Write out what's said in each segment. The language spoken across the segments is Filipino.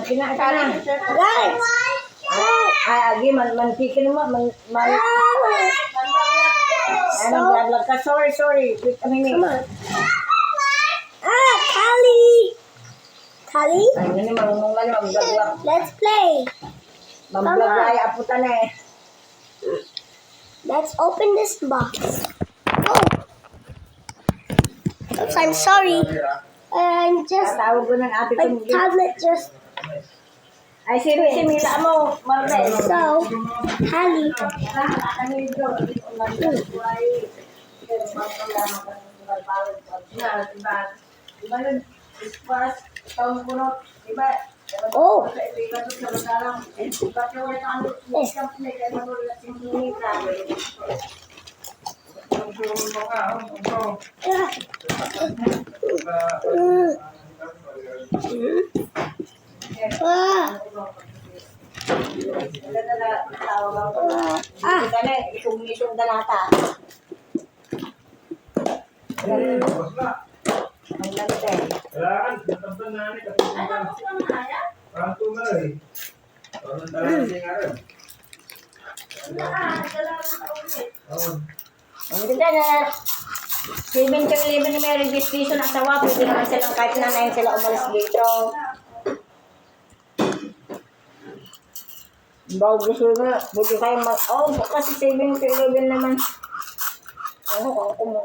Kinain ka na. Guys! Agi, mantikin mo. Naglag ka. Sorry. Wait a minute. Come on. Kali! Kali? Ay, nani, marunong na naman. Maglag. Let's play. Maglag ay aputan eh. Let's open this box. Oh. Oops, I'm sorry. I'm just... Tawag ko ng ate My ko. tablet just... Ay, si Mila mo. Marvel. So, Kali. Oh. Isong dalata. Ang ganda eh. Kailangan, natabdan na ni katutunan. Kanto na eh. Parang talagang siya nga rin. Ang ganda na. 7-11 na may registration at sawa. Pwede naman silang kahit na 9 sila umalis dito. Bago gusto na. Buti kayo mag... Oh, kasi 7-11 naman. Ano kung ako mo?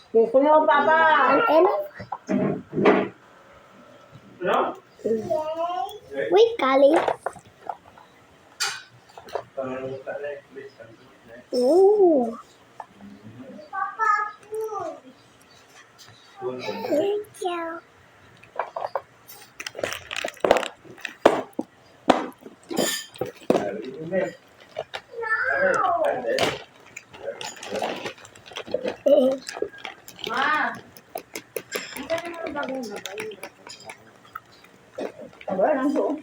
Gusto mo, Papa? Ano? Wait, Kali. Pangalutan na eh. Please, Ooh. Spoon. Thank you. Aba, nang suot.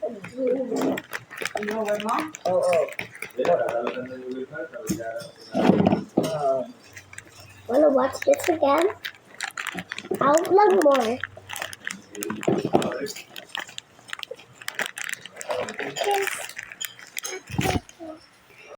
Inuwi mo? Oo. Wanna watch this again? I'll vlog more.